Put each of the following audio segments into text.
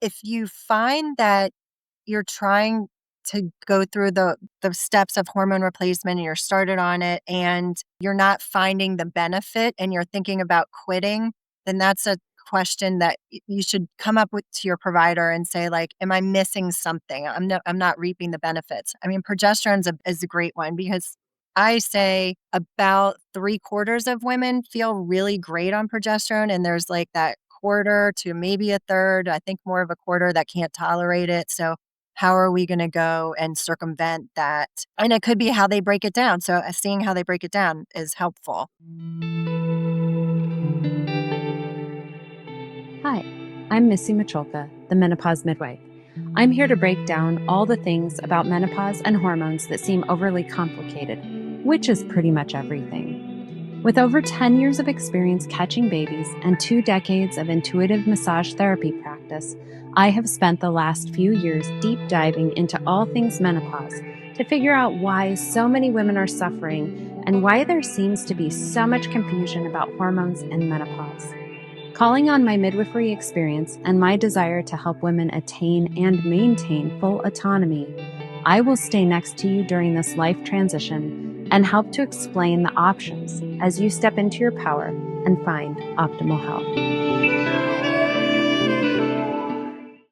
if you find that you're trying to go through the steps of hormone replacement and you're started on it and you're not finding the benefit and you're thinking about quitting, then that's a question that you should come up with to your provider and say, like, am I missing something? I'm not reaping the benefits. I mean, progesterone is a great one because I say about 3/4 of women feel really great on progesterone, and there's like that quarter to maybe a third, I think more of a quarter that can't tolerate it. So how are we gonna go and circumvent that? And it could be how they break it down. So, seeing how they break it down is helpful. Hi, I'm Missy Macholka, the menopause midwife. I'm here to break down all the things about menopause and hormones that seem overly complicated, which is pretty much everything. With over 10 years of experience catching babies and 2 decades of intuitive massage therapy practice, I have spent the last few years deep diving into all things menopause to figure out why so many women are suffering and why there seems to be so much confusion about hormones and menopause. Calling on my midwifery experience and my desire to help women attain and maintain full autonomy, I will stay next to you during this life transition and help to explain the options as you step into your power and find optimal health.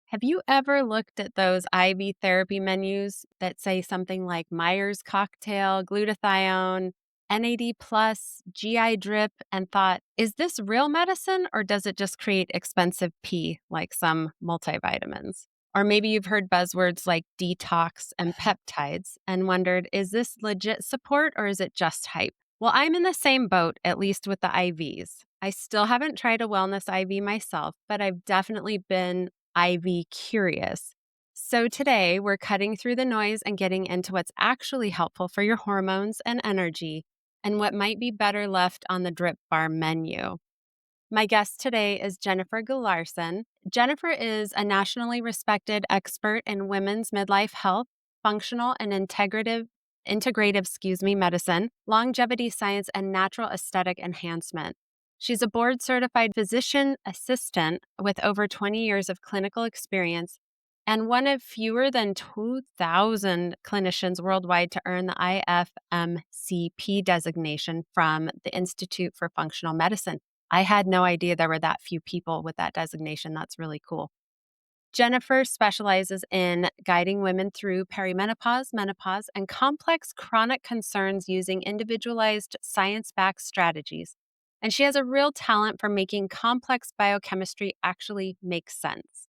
Have you ever looked at those IV therapy menus that say something like Myers cocktail, glutathione, NAD plus, GI drip, and thought, is this real medicine or does it just create expensive pee like some multivitamins? Or maybe you've heard buzzwords like detox and peptides and wondered, is this legit support or is it just hype? Well, I'm in the same boat, at least with the IVs. I still haven't tried a wellness IV myself, but I've definitely been IV curious. So today we're cutting through the noise and getting into what's actually helpful for your hormones and energy and what might be better left on the drip bar menu. My guest today is Jennifer Gularson. Jennifer is a nationally respected expert in women's midlife health, functional and integrative medicine, longevity science, and natural aesthetic enhancement. She's a board certified physician assistant with over 20 years of clinical experience and one of fewer than 2,000 clinicians worldwide to earn the IFMCP designation from the Institute for Functional Medicine. I had no idea there were that few people with that designation. That's really cool. Jennifer specializes in guiding women through perimenopause, menopause, and complex chronic concerns using individualized science-backed strategies. And she has a real talent for making complex biochemistry actually make sense.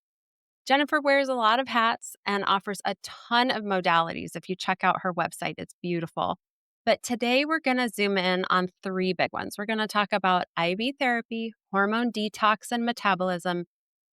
Jennifer wears a lot of hats and offers a ton of modalities. If you check out her website, it's beautiful. But today we're going to zoom in on 3 big ones. We're going to talk about IV therapy, hormone detox and metabolism,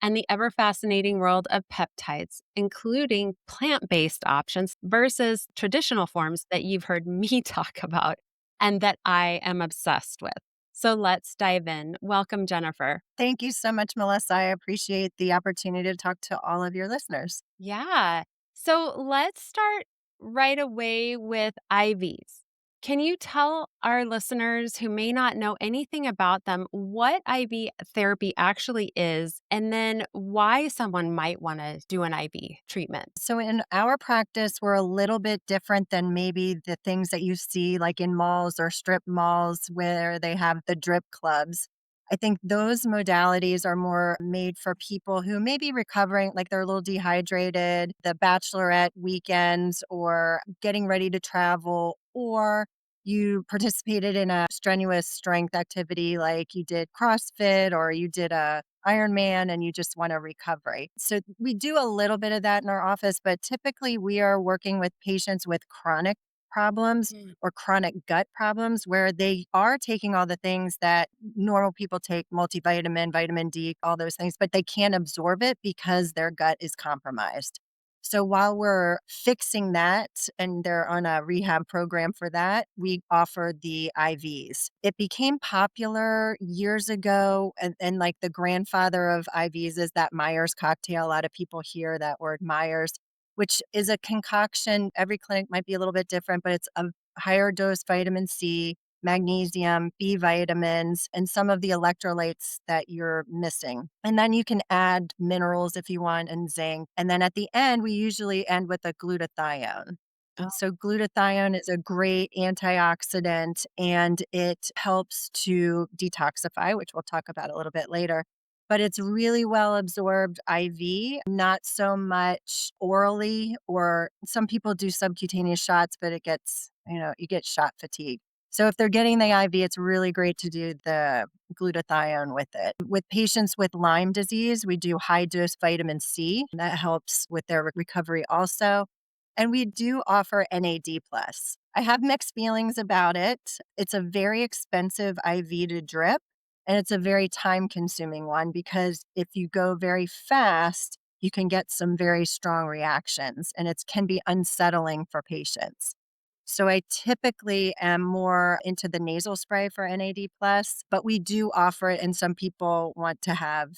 and the ever fascinating world of peptides, including plant-based options versus traditional forms that you've heard me talk about and that I am obsessed with. So let's dive in. Welcome, Jennifer. Thank you so much, Melissa. I appreciate the opportunity to talk to all of your listeners. Yeah. So let's start right away with IVs. Can you tell our listeners who may not know anything about them what IV therapy actually is, and then why someone might want to do an IV treatment? So, in our practice, we're a little bit different than maybe the things that you see like in malls or strip malls where they have the drip clubs. I think those modalities are more made for people who may be recovering, like they're a little dehydrated, the bachelorette weekends, or getting ready to travel, or you participated in a strenuous strength activity like you did CrossFit or you did a Ironman and you just want a recovery. So we do a little bit of that in our office, but typically we are working with patients with chronic problems or chronic gut problems where they are taking all the things that normal people take, multivitamin, vitamin D, all those things, but they can't absorb it because their gut is compromised. So while we're fixing that and they're on a rehab program for that, we offer the IVs. It became popular years ago, and like the grandfather of IVs is that Myers cocktail. A lot of people hear that word Myers, which is a concoction. Every clinic might be a little bit different, but it's a higher dose vitamin C magnesium, B vitamins, and some of the electrolytes that you're missing. And then you can add minerals if you want and zinc. And then at the end, we usually end with a glutathione. So, glutathione is a great antioxidant and it helps to detoxify, which we'll talk about a little bit later. But it's really well absorbed IV, not so much orally, or some people do subcutaneous shots, but it gets, you get shot fatigue. So, if they're getting the IV, it's really great to do the glutathione with it. With patients with Lyme disease, we do high dose vitamin C. That helps with their recovery also. And we do offer NAD plus. I have mixed feelings about it. It's a very expensive IV to drip, and it's a very time consuming one because if you go very fast, you can get some very strong reactions and it can be unsettling for patients. So I typically am more into the nasal spray for NAD plus, but we do offer it and some people want to have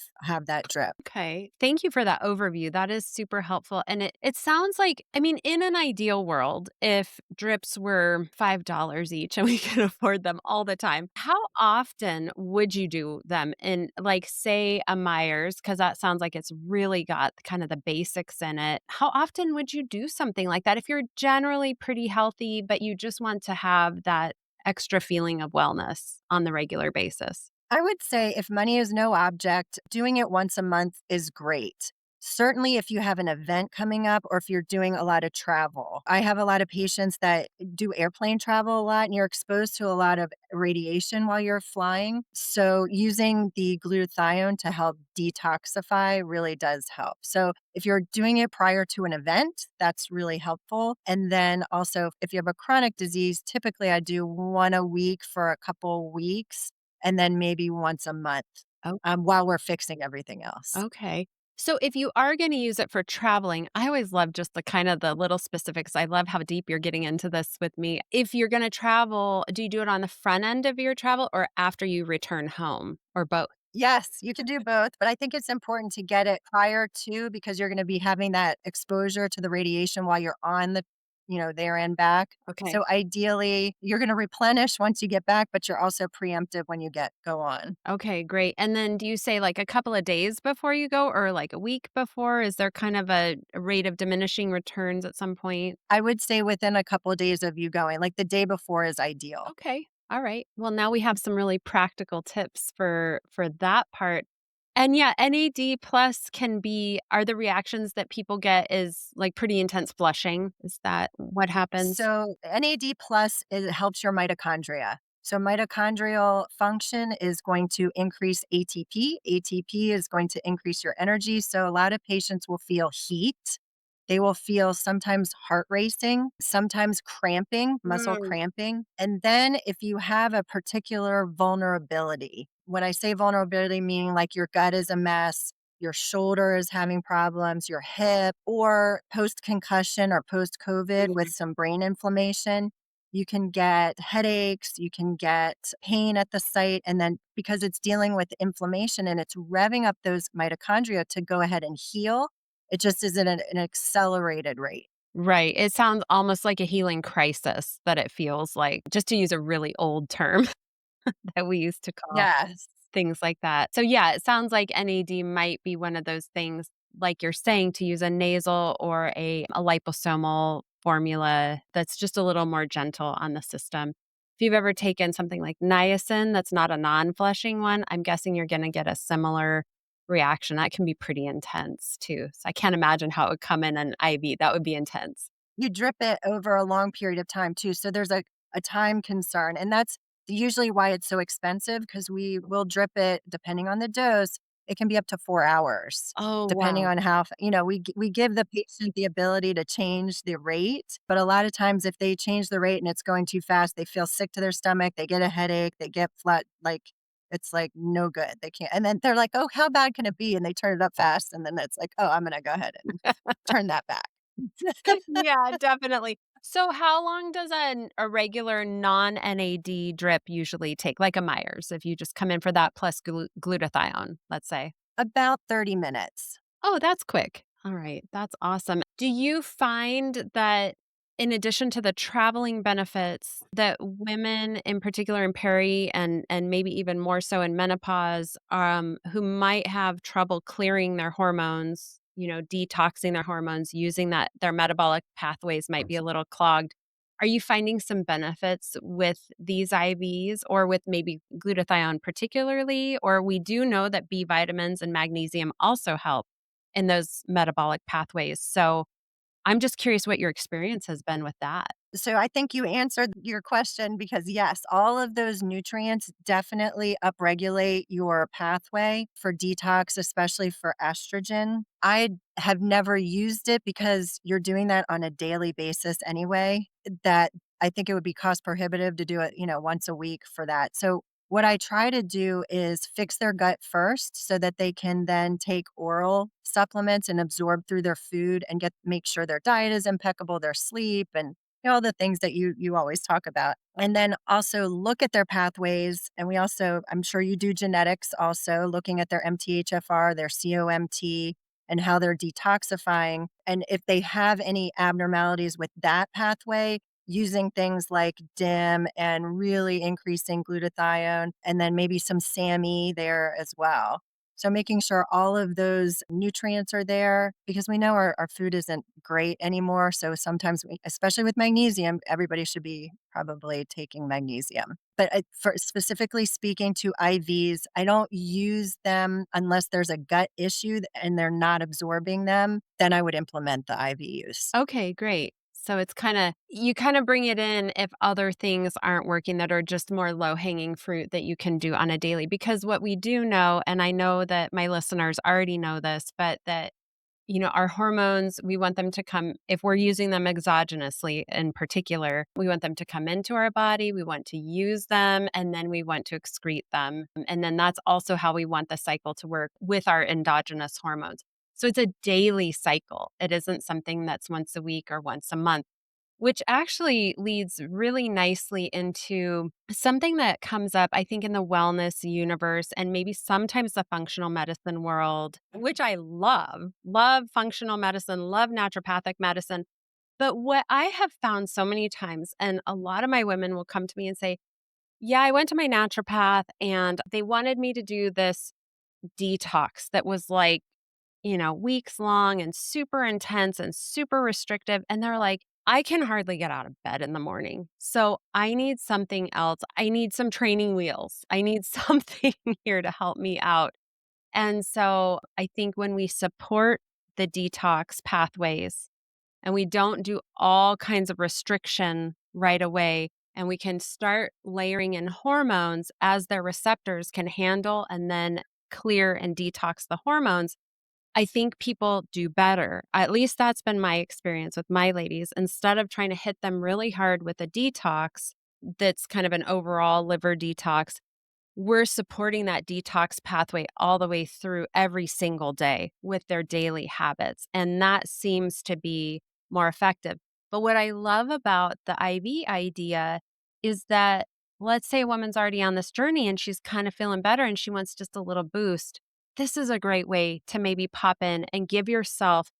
that drip. Okay. Thank you for that overview. That is super helpful. And it sounds like, I mean, in an ideal world, if drips were $5 each and we could afford them all the time, how often would you do them in, like, say, a Myers? Because that sounds like it's really got kind of the basics in it. How often would you do something like that if you're generally pretty healthy, but you just want to have that extra feeling of wellness on the regular basis? I would say if money is no object, doing it once a month is great. Certainly, if you have an event coming up or if you're doing a lot of travel. I have a lot of patients that do airplane travel a lot and you're exposed to a lot of radiation while you're flying. So, using the glutathione to help detoxify really does help. So, if you're doing it prior to an event, that's really helpful. And then also, if you have a chronic disease, typically I do one a week for a couple weeks and then maybe once a month, while we're fixing everything else. Okay. So if you are going to use it for traveling, I always love just the kind of the little specifics. I love how deep you're getting into this with me. If you're going to travel, do you do it on the front end of your travel or after you return home or both? Yes, you can do both, but I think it's important to get it prior to because you're gonna be having that exposure to the radiation while you're on there and back. Okay. So ideally, you're gonna replenish once you get back, but you're also preemptive when you go on. Okay, great. And then do you say like a couple of days before you go or like a week before? Is there kind of a rate of diminishing returns at some point? I would say within a couple of days of you going, like the day before is ideal. Okay. All right. Well, now we have some really practical tips for that part. And yeah, NAD plus can be are the reactions that people get is like pretty intense flushing. Is that what happens? So NAD plus, it helps your mitochondria. So mitochondrial function is going to increase ATP. ATP is going to increase your energy. So a lot of patients will feel heat. They will feel sometimes heart racing, sometimes cramping, muscle Mm. cramping. And then if you have a particular vulnerability, when I say vulnerability, meaning like your gut is a mess, your shoulder is having problems, your hip, or post concussion or post COVID with some brain inflammation, you can get headaches, you can get pain at the site. And then because it's dealing with inflammation and it's revving up those mitochondria to go ahead and heal, it just is at an accelerated rate. Right. It sounds almost like a healing crisis that it feels like, just to use a really old term that we used to call Yes. things like that. So yeah, it sounds like NAD might be one of those things, like you're saying, to use a nasal or a liposomal formula that's just a little more gentle on the system. If you've ever taken something like niacin, that's not a non-flushing one, I'm guessing you're going to get a similar reaction. That can be pretty intense too. So I can't imagine how it would come in an IV. That would be intense. You drip it over a long period of time too. So there's a time concern. And that's usually why it's so expensive because we will drip it depending on the dose. It can be up to 4 hours, Oh, depending wow. on how, we give the patient the ability to change the rate. But a lot of times, if they change the rate and it's going too fast, they feel sick to their stomach, they get a headache, they get flat, like it's like no good. They can't. And then they're like, oh, how bad can it be? And they turn it up fast. And then it's like, oh, I'm going to go ahead and turn that back. Yeah, definitely. So how long does a regular non-NAD drip usually take? Like a Myers, if you just come in for that plus glutathione, let's say. About 30 minutes. Oh, that's quick. All right, that's awesome. Do you find that in addition to the traveling benefits that women in particular in peri and maybe even more so in menopause, who might have trouble clearing their hormones, detoxing their hormones, using that their metabolic pathways might be a little clogged. Are you finding some benefits with these IVs or with maybe glutathione particularly? Or we do know that B vitamins and magnesium also help in those metabolic pathways. So I'm just curious what your experience has been with that. So I think you answered your question because yes, all of those nutrients definitely upregulate your pathway for detox, especially for estrogen. I have never used it because you're doing that on a daily basis anyway, that I think it would be cost prohibitive to do it, once a week for that. So what I try to do is fix their gut first so that they can then take oral supplements and absorb through their food and get make sure their diet is impeccable, their sleep and all the things that you always talk about. And then also look at their pathways. And we also, I'm sure you do genetics also, looking at their MTHFR, their COMT, and how they're detoxifying. And if they have any abnormalities with that pathway, using things like DIM and really increasing glutathione, and then maybe some SAMe there as well. So making sure all of those nutrients are there because we know our food isn't great anymore. So sometimes, especially with magnesium, everybody should be probably taking magnesium. But for specifically speaking to IVs, I don't use them unless there's a gut issue and they're not absorbing them. Then I would implement the IV use. Okay, great. So it's you kind of bring it in if other things aren't working that are just more low hanging fruit that you can do on a daily. Because what we do know, and I know that my listeners already know this, but that our hormones, we want them to come, if we're using them exogenously in particular, we want them to come into our body, we want to use them, and then we want to excrete them. And then that's also how we want the cycle to work with our endogenous hormones. So it's a daily cycle. It isn't something that's once a week or once a month, which actually leads really nicely into something that comes up, I think, in the wellness universe and maybe sometimes the functional medicine world, which I love. Love functional medicine, love naturopathic medicine. But what I have found so many times, and a lot of my women will come to me and say, yeah, I went to my naturopath and they wanted me to do this detox that was like, weeks long and super intense and super restrictive. And they're like, I can hardly get out of bed in the morning. So I need something else. I need some training wheels. I need something here to help me out. And so I think when we support the detox pathways and we don't do all kinds of restriction right away, and we can start layering in hormones as their receptors can handle and then clear and detox the hormones, I think people do better. At least that's been my experience with my ladies. Instead of trying to hit them really hard with a detox that's kind of an overall liver detox, we're supporting that detox pathway all the way through every single day with their daily habits. And that seems to be more effective. But what I love about the IV idea is that, let's say a woman's already on this journey and she's kind of feeling better and she wants just a little boost. This is a great way to maybe pop in and give yourself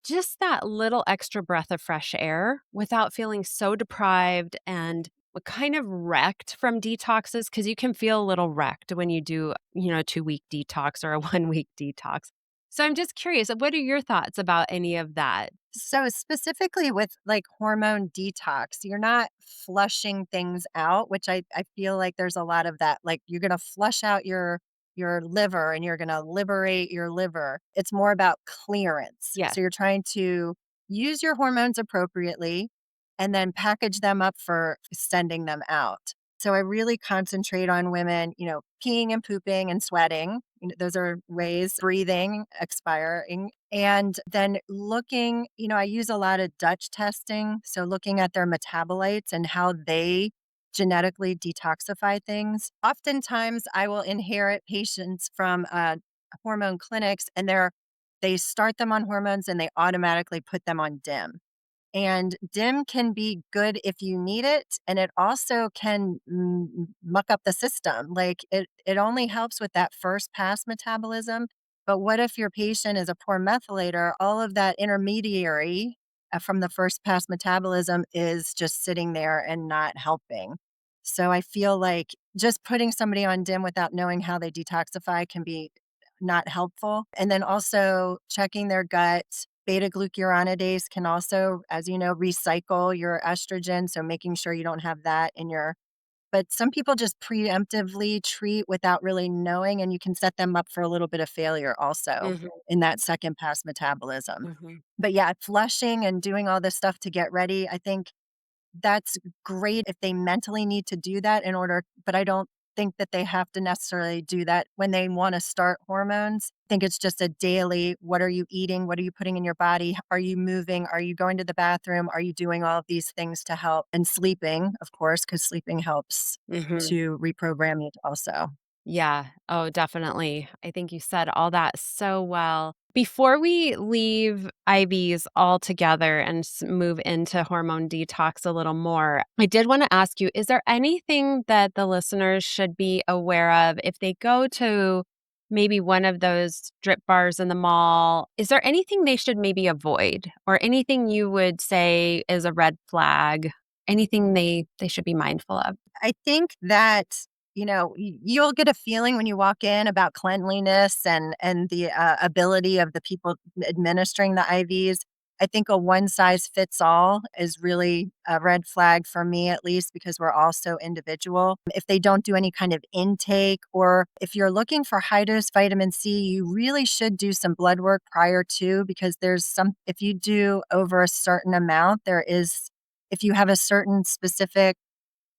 just that little extra breath of fresh air without feeling so deprived and kind of wrecked from detoxes, because you can feel a little wrecked when you do, a 2-week detox or a 1-week detox. So I'm just curious, what are your thoughts about any of that? So specifically with like hormone detox, you're not flushing things out, which I feel like there's a lot of that. Like you're gonna flush out your liver and you're gonna liberate your liver. It's more about clearance. Yes. So you're trying to use your hormones appropriately and then package them up for sending them out. So I really concentrate on women, peeing and pooping and sweating. Those are ways, breathing, expiring. And then looking, I use a lot of Dutch testing. So looking at their metabolites and how they genetically detoxify things. Oftentimes I will inherit patients from hormone clinics and they start them on hormones and they automatically put them on DIM. And DIM can be good if you need it, and it also can muck up the system. Like it only helps with that first pass metabolism. But what if your patient is a poor methylator? All of that intermediary from the first pass metabolism is just sitting there and not helping. So I feel like just putting somebody on DIM without knowing how they detoxify can be not helpful. And then also checking their gut. Beta glucuronidase can also, as you know, recycle your estrogen. So making sure you don't have that in your, but some people just preemptively treat without really knowing, and you can set them up for a little bit of failure also Mhm, in that second pass metabolism. mhm, But yeah, flushing and doing all this stuff to get ready, I think that's great if they mentally need to do that in order, but I don't think that they have to necessarily do that when they wanna start hormones. I think it's just a daily, what are you eating? What are you putting in your body? Are you moving? Are you going to the bathroom? Are you doing all of these things to help? And sleeping, of course, because sleeping helps mhm. to reprogram you also. Yeah. Oh, definitely. I think you said all that so well. Before we leave IVs altogether and move into hormone detox a little more, I did want to ask you, is there anything that the listeners should be aware of if they go to maybe one of those drip bars in the mall? Is there anything they should maybe avoid or anything you would say is a red flag? Anything they should be mindful of? I think that, you'll get a feeling when you walk in about cleanliness and the ability of the people administering the IVs. I think a one size fits all is really a red flag for me, at least, because we're all so individual. If they don't do any kind of intake, or if you're looking for high dose vitamin C, you really should do some blood work prior to, because if you do over a certain amount, if you have a certain specific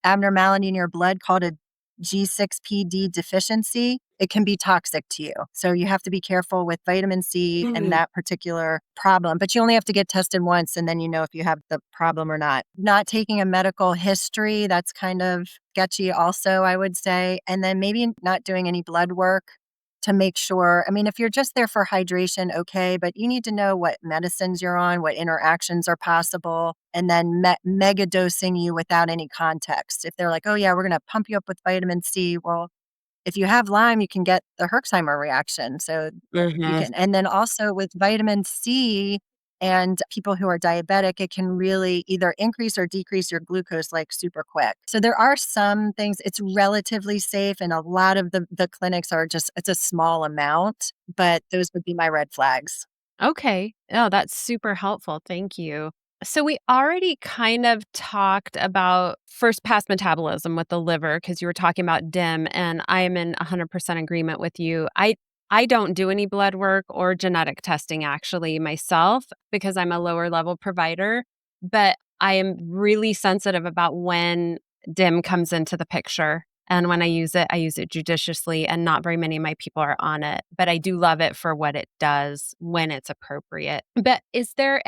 abnormality in your blood called a G6PD deficiency, it can be toxic to you. So you have to be careful with vitamin C and Mhm. that particular problem. But you only have to get tested once and then you know if you have the problem or not. Not taking a medical history, that's kind of sketchy also, I would say. And then maybe not doing any blood work to make sure. I mean, if you're just there for hydration, okay, but you need to know what medicines you're on, what interactions are possible, and then mega dosing you without any context. If they're like, oh, yeah, we're going to pump you up with vitamin C. Well, if you have Lyme, you can get the Herxheimer reaction. So you Mhm. can, and then also with vitamin C and people who are diabetic, it can really either increase or decrease your glucose like super quick. So there are some things, it's relatively safe. And a lot of the clinics are just, it's a small amount, but those would be my red flags. Okay. Oh, that's super helpful. Thank you. So we already kind of talked about first pass metabolism with the liver because you were talking about DIM and I am in 100% agreement with you. I don't do any blood work or genetic testing actually myself because I'm a lower level provider, but I am really sensitive about when DIM comes into the picture. And when I use it judiciously, and not very many of my people are on it. But I do love it for what it does when it's appropriate. But is there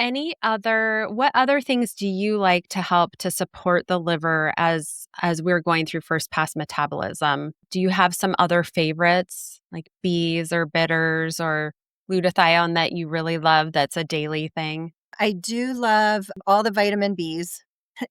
what other things do you like to help to support the liver as we're going through first pass metabolism? Do you have some other favorites like bees or bitters or glutathione that you really love that's a daily thing? I do love all the vitamin Bs.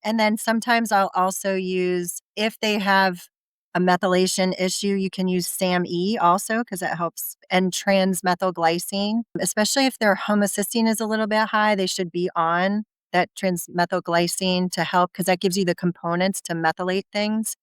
And then sometimes I'll also use, if they have a methylation issue, you can use SAMe also because it helps, and transmethylglycine, especially if their homocysteine is a little bit high, they should be on that transmethylglycine to help because that gives you the components to methylate things.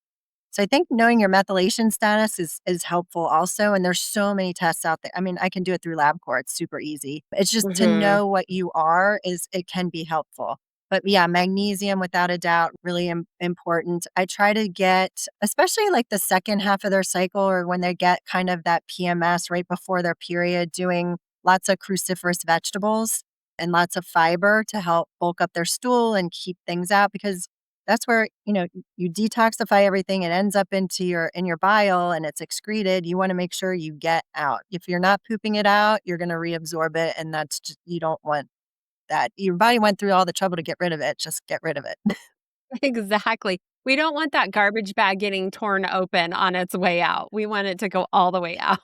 So I think knowing your methylation status is helpful also, and there's so many tests out there. I mean, I can do it through LabCorp, it's super easy. It's just to Mhm. know what you are is it can be helpful. But yeah, magnesium without a doubt really important. I try to get, especially like the second half of their cycle or when they get kind of that PMS right before their period, doing lots of cruciferous vegetables and lots of fiber to help bulk up their stool and keep things out, because that's where, you detoxify everything, it ends up in your bile and it's excreted. You want to make sure you get out. If you're not pooping it out, you're going to reabsorb it, and that's just, you don't want that. Your body went through all the trouble to get rid of it, just get rid of it. Exactly. We don't want that garbage bag getting torn open on its way out. We want it to go all the way out.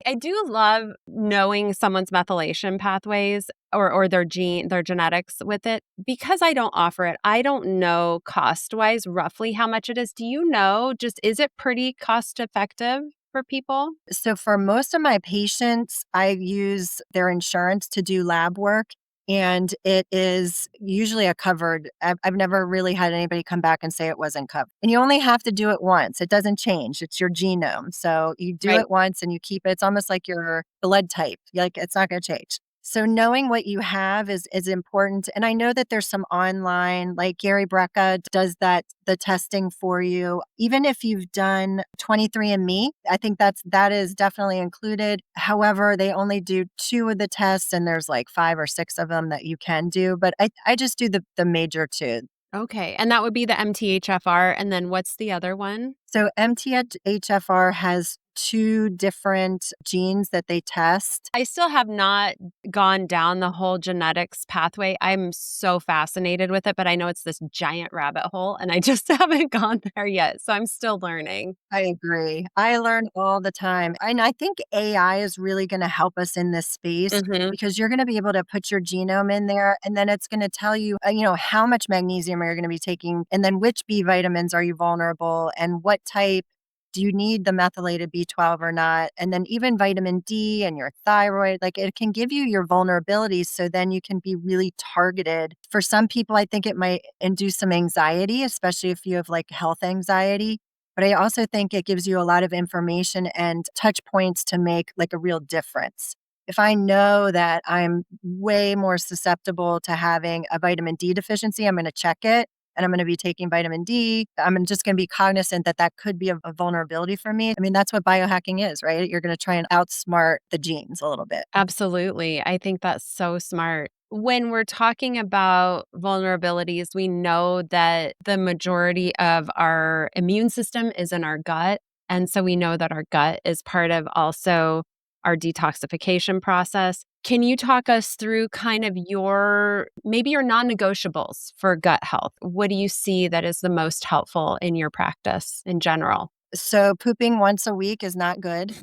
I do love knowing someone's methylation pathways or their genetics with it. Because I don't offer it, I don't know cost-wise roughly how much it is. Do you know? Just is it pretty cost effective for people? So for most of my patients, I use their insurance to do lab work. And it is usually a covered. I've never really had anybody come back and say it wasn't covered. And you only have to do it once. It doesn't change. It's your genome. So you do Right. it once and you keep it. It's almost like your blood type. Like it's not going to change. So knowing what you have is important. And I know that there's some online, like Gary Brecka does the testing for you. Even if you've done 23andMe, I think that is definitely included. However, they only do 2 of the tests and there's like 5 or 6 of them that you can do. But I just do the major 2. Okay. And that would be the MTHFR. And then what's the other one? So MTHFR has 2 different genes that they test. I still have not gone down the whole genetics pathway. I'm so fascinated with it, but I know it's this giant rabbit hole and I just haven't gone there yet. So I'm still learning. I agree. I learn all the time. And I think AI is really going to help us in this space Hmm. because you're going to be able to put your genome in there and then it's going to tell you, how much magnesium are you going to be taking and then which B vitamins are you vulnerable and what type do you need the methylated B12 or not? And then even vitamin D and your thyroid, like it can give you your vulnerabilities so then you can be really targeted. For some people, I think it might induce some anxiety, especially if you have like health anxiety, but I also think it gives you a lot of information and touch points to make like a real difference. If I know that I'm way more susceptible to having a vitamin D deficiency, I'm going to check it and I'm going to be taking vitamin D. I'm just going to be cognizant that that could be a vulnerability for me. I mean, that's what biohacking is, right? You're going to try and outsmart the genes a little bit. Absolutely. I think that's so smart. When we're talking about vulnerabilities, we know that the majority of our immune system is in our gut. And so we know that our gut is part of also our detoxification process. Can you talk us through kind of maybe your non negotiables for gut health? What do you see that is the most helpful in your practice in general? So, pooping once a week is not good.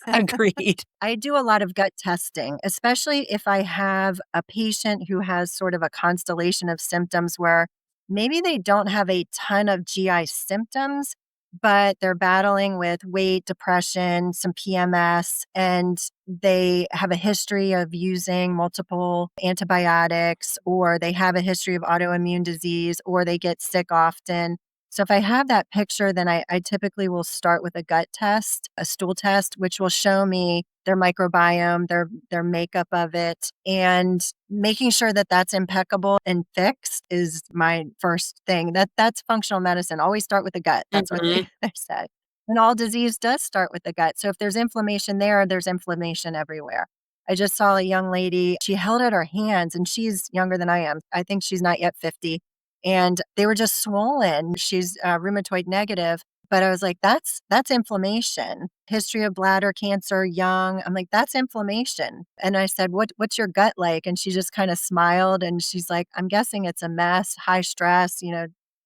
Agreed. I do a lot of gut testing, especially if I have a patient who has sort of a constellation of symptoms where maybe they don't have a ton of GI symptoms, but they're battling with weight, depression, some PMS, and they have a history of using multiple antibiotics, or they have a history of autoimmune disease, or they get sick often. So if I have that picture, then I typically will start with a gut test, a stool test, which will show me their microbiome, their makeup of it, and making sure that that's impeccable and fixed is my first thing. That's functional medicine. Always start with the gut. That's what Hmm. they said. And all disease does start with the gut. So if there's inflammation there, there's inflammation everywhere. I just saw a young lady, she held out her hands and she's younger than I am. I think she's not yet 50 and they were just swollen. She's rheumatoid negative, but I was like, that's inflammation. History of bladder cancer, young. I'm like, that's inflammation. And I said, what's your gut like? And she just kind of smiled and she's like, I'm guessing it's a mess, high stress,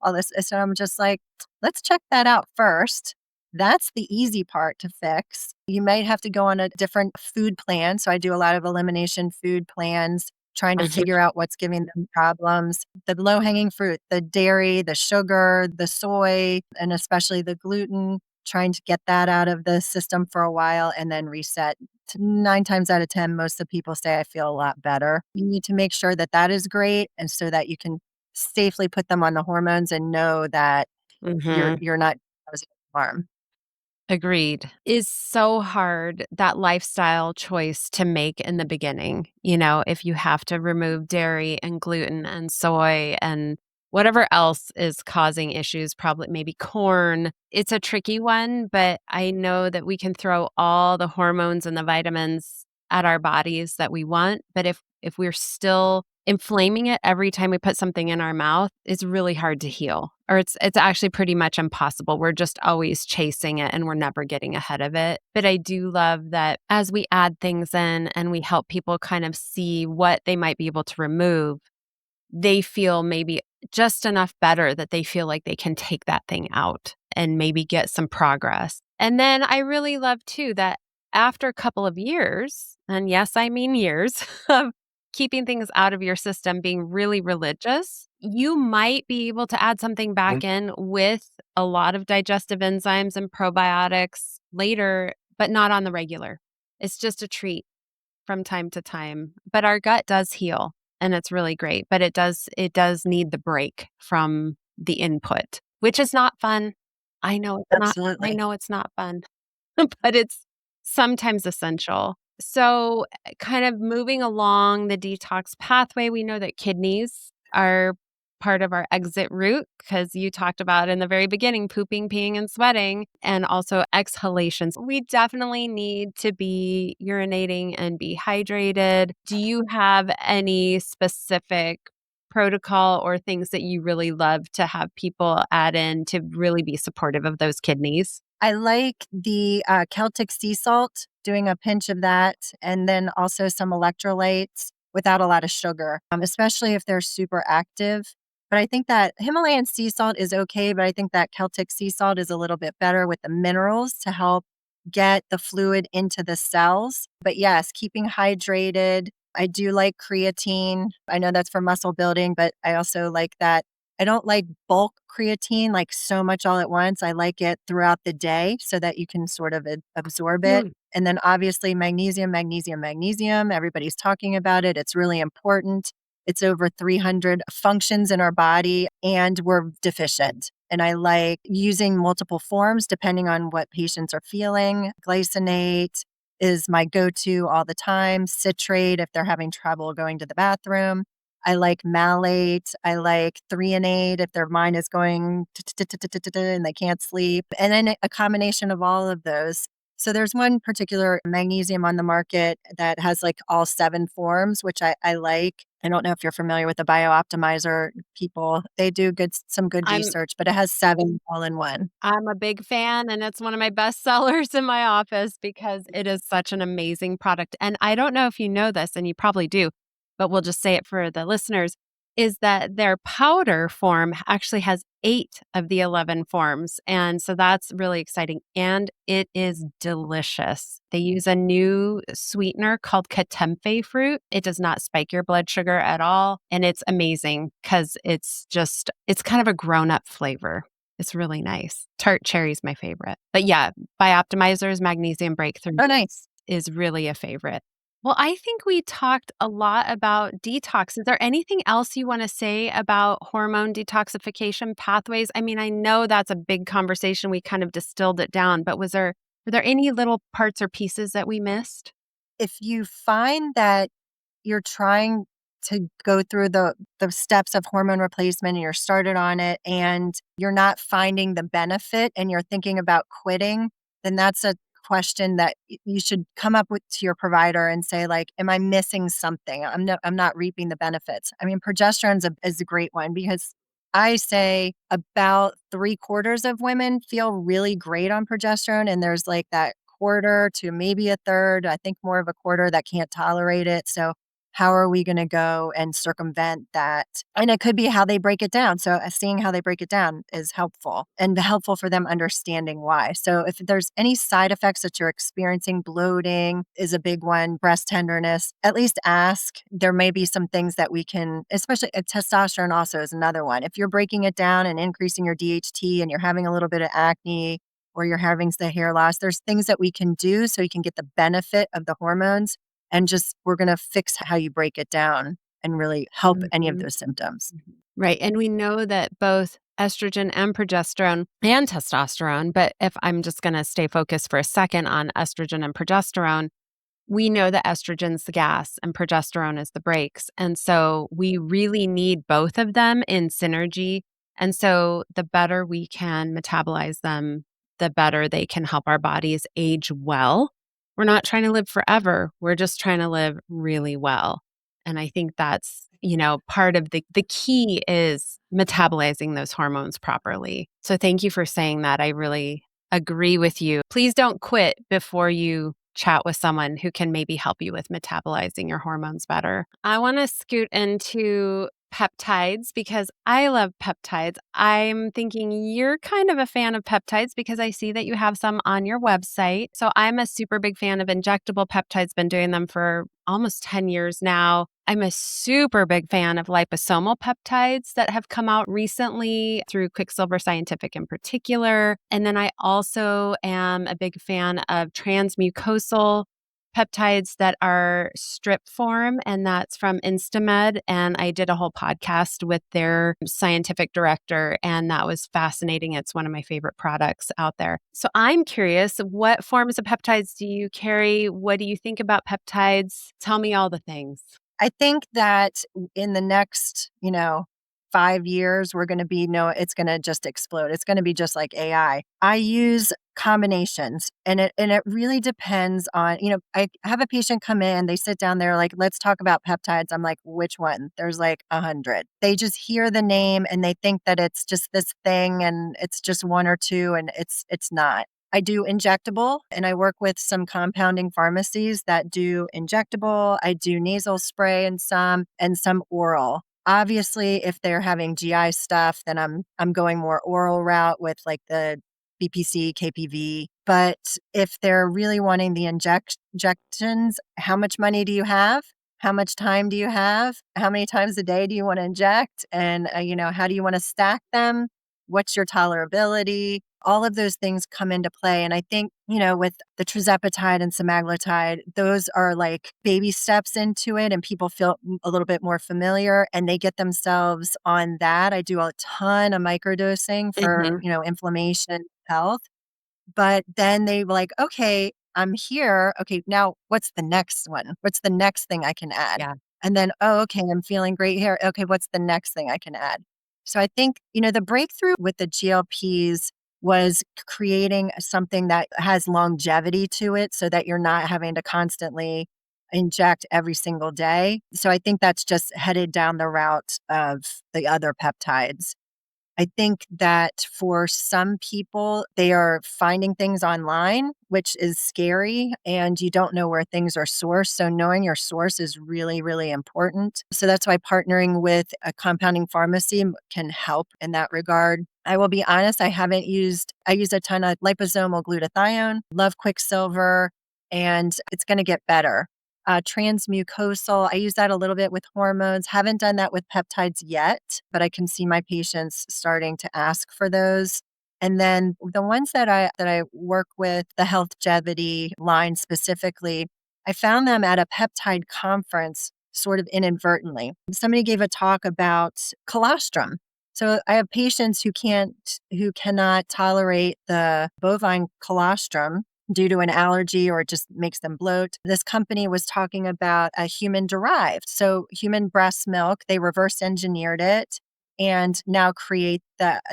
all this. So I'm just like, let's check that out first. That's the easy part to fix. You might have to go on a different food plan. So I do a lot of elimination food plans, trying to figure out what's giving them problems. The low hanging fruit, the dairy, the sugar, the soy, and especially the gluten, trying to get that out of the system for a while and then reset. 9 times out of 10, most of the people say, I feel a lot better. You need to make sure that that is great. And so that you can safely put them on the hormones and know that Hmm. you're not causing harm. Agreed. Is so hard that lifestyle choice to make in the beginning. If you have to remove dairy and gluten and soy and whatever else is causing issues, probably maybe corn. It's a tricky one, but I know that we can throw all the hormones and the vitamins at our bodies that we want, but if we're still inflaming it every time we put something in our mouth, it's really hard to heal. Or it's actually pretty much impossible. We're just always chasing it and we're never getting ahead of it. But I do love that as we add things in and we help people kind of see what they might be able to remove, they feel maybe just enough better that they feel like they can take that thing out and maybe get some progress. And then I really love too that after a couple of years, and yes, I mean years, of keeping things out of your system, being really religious, you might be able to add something back in with a lot of digestive enzymes and probiotics later, but not on the regular. It's just a treat from time to time. But our gut does heal. and it's really great, but it does need the break from the input, which is not fun. I know it's not I Absolutely. know it's not fun, but it's sometimes essential. So, kind of moving along the detox pathway, we know that kidneys are part of our exit route because you talked about in the very beginning pooping, peeing, and sweating, and also exhalations. We definitely need to be urinating and be hydrated. Do you have any specific protocol or things that you really love to have people add in to really be supportive of those kidneys? I like the, Celtic sea salt, doing a pinch of that, and then also some electrolytes without a lot of sugar, especially if they're super active. But I think that Himalayan sea salt is okay, but I think that Celtic sea salt is a little bit better with the minerals to help get the fluid into the cells. But yes, keeping hydrated. I do like creatine. I know that's for muscle building, but I also like that. I don't like bulk creatine, like, so much all at once. I like it throughout the day so that you can sort of absorb it. Mm. And then obviously magnesium, magnesium, magnesium. Everybody's talking about it. It's really important. It's over 300 functions in our body, and we're deficient. And I like using multiple forms depending on what patients are feeling. Glycinate is my go to all the time, citrate if they're having trouble going to the bathroom. I like malate. I like threonate if their mind is going and they can't sleep. And then a combination of all of those. So there's one particular magnesium on the market that has like all 7 forms, which I like. I don't know if you're familiar with the BioOptimizer people. They do some good I'm research, but it has 7 all in one. I'm a big fan, and it's one of my best sellers in my office because it is such an amazing product. And I don't know if you know this, and you probably do, but we'll just say it for the listeners, is that their powder form actually has 8 of the 11 forms. And so that's really exciting. And it is delicious. They use a new sweetener called Katemfe fruit. It does not spike your blood sugar at all. And it's amazing because it's kind of a grown up flavor. It's really nice. Tart cherry's my favorite. But yeah, Bioptimizer's Magnesium Breakthrough Oh, nice. is really a favorite. Well, I think we talked a lot about detox. Is there anything else you want to say about hormone detoxification pathways? I mean, I know that's a big conversation. We kind of distilled it down, but were there any little parts or pieces that we missed? If you find that you're trying to go through the steps of hormone replacement and you're started on it and you're not finding the benefit and you're thinking about quitting, then that's a question that you should come up with to your provider and say like, am I missing something? I'm not reaping the benefits. I mean, progesterone is a great one because I say about 3/4 of women feel really great on progesterone, and there's like that quarter to maybe a third, I think more of a quarter that can't tolerate it. So how are we going to go and circumvent that? And it could be how they break it down. So seeing how they break it down is helpful and helpful for them understanding why. So if there's any side effects that you're experiencing, bloating is a big one, breast tenderness, at least ask. There may be some things that we can, especially testosterone also is another one. If you're breaking it down and increasing your DHT and you're having a little bit of acne or you're having the hair loss, there's things that we can do so you can get the benefit of the hormones and just we're gonna fix how you break it down and really help any of Mhm. those symptoms. Mhm. Right. And we know that both estrogen and progesterone and testosterone, but if I'm just going to stay focused for a second on estrogen and progesterone, we know that estrogen's the gas and progesterone is the brakes. And so we really need both of them in synergy. And so the better we can metabolize them, the better they can help our bodies age well. We're not trying to live forever. We're just trying to live really well. And I think that's, part of the key is metabolizing those hormones properly. So thank you for saying that. I really agree with you. Please don't quit before you chat with someone who can maybe help you with metabolizing your hormones better. I want to scoot into peptides because I love peptides. I'm thinking you're kind of a fan of peptides because I see that you have some on your website. So I'm a super big fan of injectable peptides, been doing them for almost 10 years now. I'm a super big fan of liposomal peptides that have come out recently through Quicksilver Scientific in particular. And then I also am a big fan of transmucosal peptides that are strip form, and that's from Instamed. And I did a whole podcast with their scientific director, and that was fascinating. It's one of my favorite products out there. So I'm curious, what forms of peptides do you carry? What do you think about peptides? Tell me all the things. I think that in the next, 5 years, we're gonna be no, it's gonna just explode. It's gonna be just like AI. I use combinations, and it really depends on, I have a patient come in, they sit down, they're like, "Let's talk about peptides." I'm like, "Which one?" There's like 100. They just hear the name and they think that it's just this thing and it's just 1 or 2, and it's not. I do injectable, and I work with some compounding pharmacies that do injectable. I do nasal spray and some oral. Obviously, if they're having GI stuff, then I'm going more oral route with like the BPC, KPV. But if they're really wanting the injections, how much money do you have? How much time do you have? How many times a day do you want to inject? And how do you want to stack them? What's your tolerability? All of those things come into play. And I think, with the trizepatide and semaglutide, those are like baby steps into it, and people feel a little bit more familiar and they get themselves on that. I do a ton of microdosing for, Mhm. inflammation, health. But then they were like, "Okay, I'm here. Okay, now what's the next one? What's the next thing I can add?" Yeah. And then, "Oh, okay, I'm feeling great here. Okay, what's the next thing I can add?" So I think, the breakthrough with the GLPs was creating something that has longevity to it so that you're not having to constantly inject every single day. So I think that's just headed down the route of the other peptides. I think that for some people, they are finding things online, which is scary, and you don't know where things are sourced. So, knowing your source is really, really important. So, that's why partnering with a compounding pharmacy can help in that regard. I will be honest, I use a ton of liposomal glutathione, love Quicksilver, and it's going to get better. Transmucosal, I use that a little bit with hormones. Haven't done that with peptides yet, but I can see my patients starting to ask for those. And then the ones that I work with, the Healthgevity line specifically, I found them at a peptide conference sort of inadvertently. Somebody gave a talk about colostrum. So I have patients who cannot tolerate the bovine colostrum due to an allergy, or it just makes them bloat. This company was talking about a human derived. So human breast milk, they reverse engineered it and now create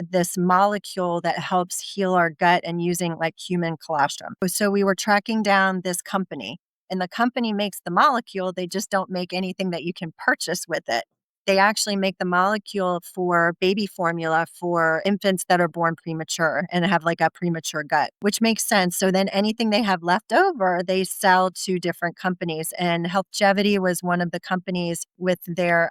this molecule that helps heal our gut and using like human colostrum. So we were tracking down this company, and the company makes the molecule. They just don't make anything that you can purchase with it. They actually make the molecule for baby formula for infants that are born premature and have like a premature gut, which makes sense. So then anything they have left over, they sell to different companies. And Healthgevity was one of the companies with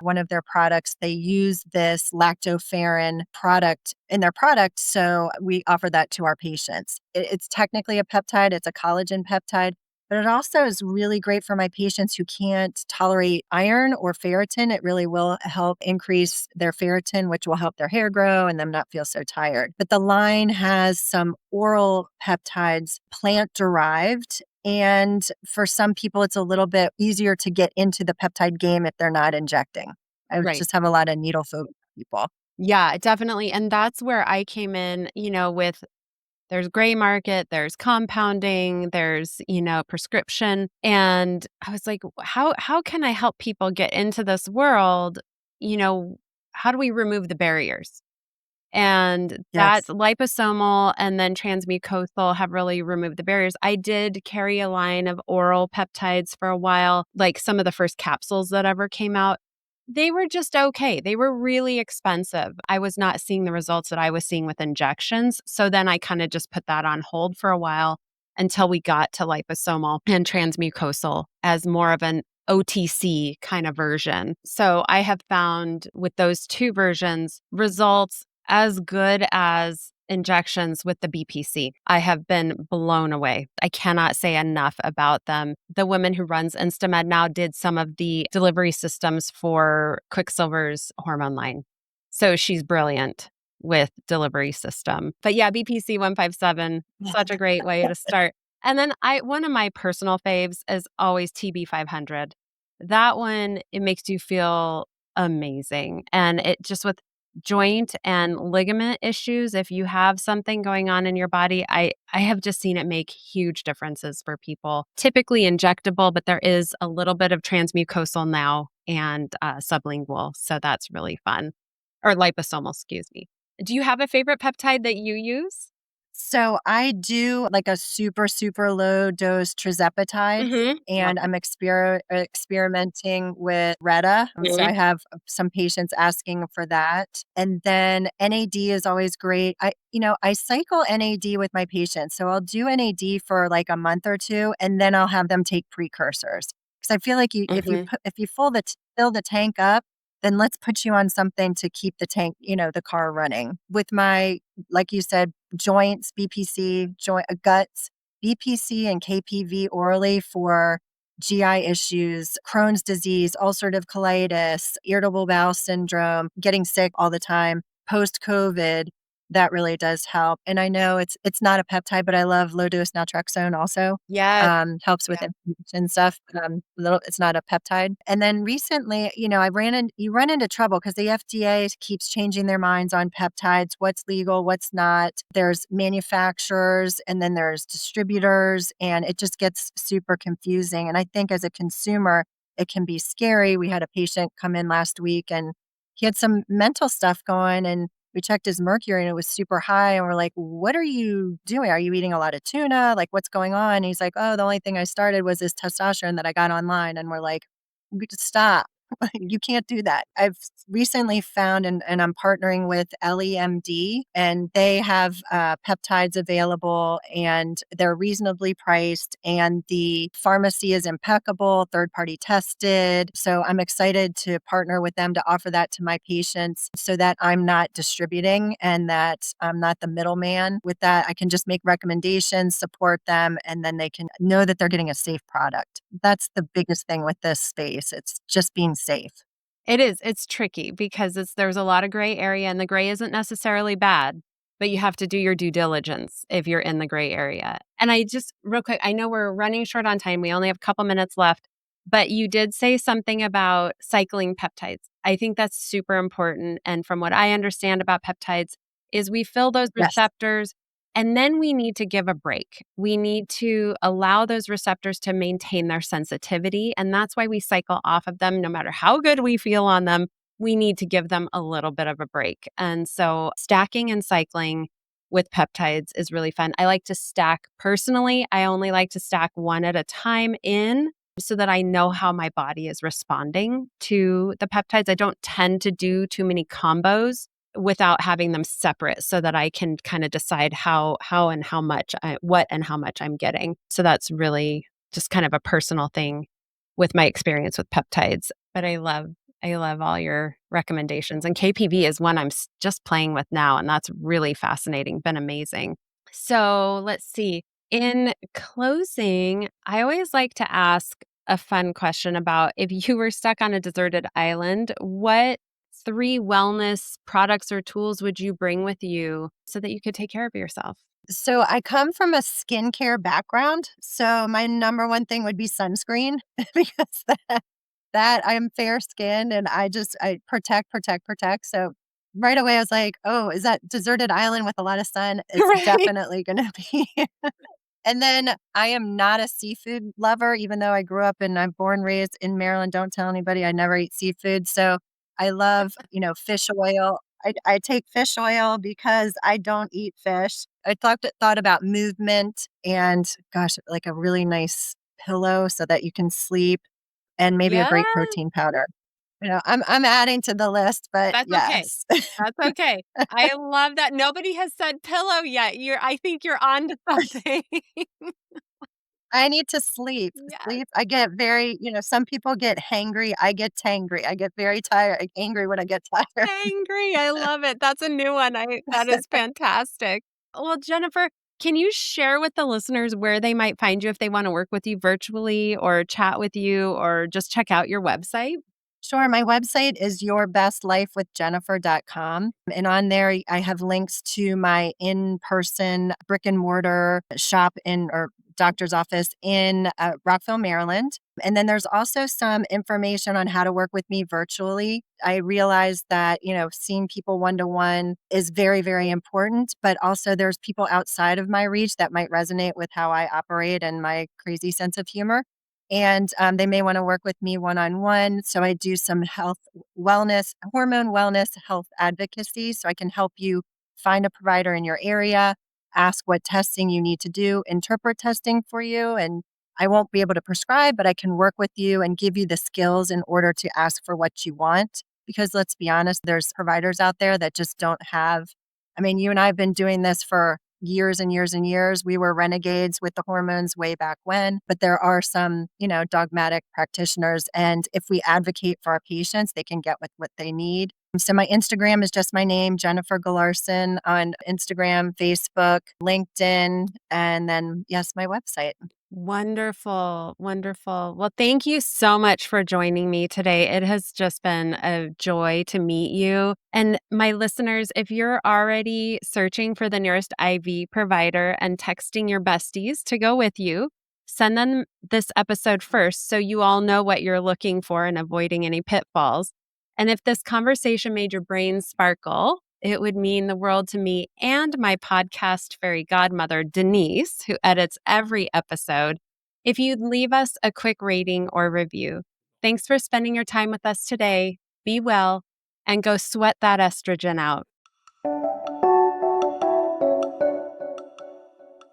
one of their products. They use this lactoferrin product in their product. So we offer that to our patients. It's technically a peptide, it's a collagen peptide. But it also is really great for my patients who can't tolerate iron or ferritin. It really will help increase their ferritin, which will help their hair grow and them not feel so tired. But the line has some oral peptides, plant derived. And for some people, it's a little bit easier to get into the peptide game if they're not injecting. I Right. just have a lot of needle phobia people. Yeah, definitely. And that's where I came in, with there's gray market, there's compounding, there's, prescription. And I was like, how can I help people get into this world? You know, how do we remove the barriers? And that Yes. liposomal and then transmucosal have really removed the barriers. I did carry a line of oral peptides for a while, like some of the first capsules that ever came out. They were just okay. They were really expensive. I was not seeing the results that I was seeing with injections. So then I kind of just put that on hold for a while until we got to liposomal and transmucosal as more of an OTC kind of version. So I have found with those two versions results as good as injections with the BPC. I have been blown away. I cannot say enough about them. The woman who runs Instamed now did some of the delivery systems for Quicksilver's hormone line. So she's brilliant with delivery system. But yeah, BPC 157, such a great way to start. And then one of my personal faves is always TB500. That one, it makes you feel amazing. And it just with joint and ligament issues, if you have something going on in your body, I have just seen it make huge differences for people. Typically injectable, but there is a little bit of transmucosal now and sublingual. So that's really fun. Or liposomal, excuse me. Do you have a favorite peptide that you use? So I do like a super, super low dose trizepatide, Love and it. I'm experimenting with Retta. So Mhm. I have some patients asking for that. And then NAD is always great. I cycle NAD with my patients. So I'll do NAD for like a month or two, and then I'll have them take precursors. Because I feel like Mhm. if you fill the tank up, then let's put you on something to keep the tank, the car running. With my, like you said, joints, BPC, guts, BPC and KPV orally for GI issues, Crohn's disease, ulcerative colitis, irritable bowel syndrome, getting sick all the time, post COVID. That really does help. And I know it's not a peptide, but I love low dose naltrexone also. Yes. Helps with Yeah. inflammation stuff. It's not a peptide. And then recently, you run into trouble because the FDA keeps changing their minds on peptides, what's legal, what's not. There's manufacturers and then there's distributors, and it just gets super confusing. And I think as a consumer, it can be scary. We had a patient come in last week and he had some mental stuff going, and we checked his mercury and it was super high. And we're like, what are you doing? Are you eating a lot of tuna? Like, what's going on? And he's like, oh, the only thing I started was this testosterone that I got online. And we're like, "We could stop. You can't do that." I've recently found, and I'm partnering with LEMD, and they have peptides available and they're reasonably priced, and the pharmacy is impeccable, third party tested. So I'm excited to partner with them to offer that to my patients so that I'm not distributing and that I'm not the middleman with that. I can just make recommendations, support them, and then they can know that they're getting a safe product. That's the biggest thing with this space. It's just being safe. It is. It's tricky because there's a lot of gray area and the gray isn't necessarily bad, but you have to do your due diligence if you're in the gray area. And I just real quick, I know we're running short on time. We only have a couple minutes left, but you did say something about cycling peptides. I think that's super important. And from what I understand about peptides is we fill those Yes. receptors and then we need to give a break. We need to allow those receptors to maintain their sensitivity. And that's why we cycle off of them. No matter how good we feel on them, we need to give them a little bit of a break. And so stacking and cycling with peptides is really fun. I like to stack personally. I only like to stack one at a time in so that I know how my body is responding to the peptides. I don't tend to do too many combos without having them separate so that I can kind of decide how and how much what and how much I'm getting. So that's really just kind of a personal thing with my experience with peptides. But I love all your recommendations, and KPV is one I'm just playing with now, and that's really fascinating. Been amazing. So let's see. In closing, I always like to ask a fun question about if you were stuck on a deserted island, what three wellness products or tools would you bring with you so that you could take care of yourself? So I come from a skincare background. So my number one thing would be sunscreen because that I'm fair skinned and I protect, protect, protect. So right away I was like, oh, is that deserted island with a lot of sun? It's Right. definitely gonna be. And then I am not a seafood lover, even though I grew up and I'm born raised in Maryland. Don't tell anybody I never eat seafood. So I love, fish oil. I take fish oil because I don't eat fish. I thought about movement and gosh, like a really nice pillow so that you can sleep, and maybe a Yeah, great protein powder. I'm adding to the list, but that's okay. yes. That's okay. I love that. Nobody has said pillow yet. I think you're on to something. I need to sleep. Yes. Sleep. I get very, some people get hangry. I get tangry. I get very tired, angry when I get tired. Angry. I love it. That's a new one. That is fantastic. Well, Jennifer, can you share with the listeners where they might find you if they want to work with you virtually or chat with you or just check out your website? Sure. My website is yourbestlifewithjennifer.com. And on there, I have links to my in person brick and mortar shop or doctor's office in Rockville, Maryland. And then there's also some information on how to work with me virtually. I realize that, seeing people one to one is very, very important, but also there's people outside of my reach that might resonate with how I operate and my crazy sense of humor. And they may want to work with me one on one. So I do some health, wellness, hormone wellness, health advocacy. So I can help you find a provider in your area, ask what testing you need to do, interpret testing for you. And I won't be able to prescribe, but I can work with you and give you the skills in order to ask for what you want. Because let's be honest, there's providers out there that just don't have. I mean, you and I have been doing this for years and years and years. We were renegades with the hormones way back when, but there are some, dogmatic practitioners. And if we advocate for our patients, they can get with what they need. So my Instagram is just my name, Jennifer Gularson, on Instagram, Facebook, LinkedIn, and then, yes, my website. Wonderful. Wonderful. Well, thank you so much for joining me today. It has just been a joy to meet you. And my listeners, if you're already searching for the nearest IV provider and texting your besties to go with you, send them this episode first so you all know what you're looking for and avoiding any pitfalls. And if this conversation made your brain sparkle, it would mean the world to me and my podcast fairy godmother, Denise, who edits every episode, if you'd leave us a quick rating or review. Thanks for spending your time with us today. Be well and go sweat that estrogen out.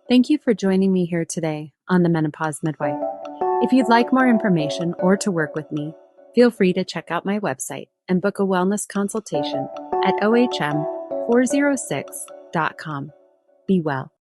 Thank you for joining me here today on The Menopause Midwife. If you'd like more information or to work with me, feel free to check out my website and book a wellness consultation at ohm406.com. Be well.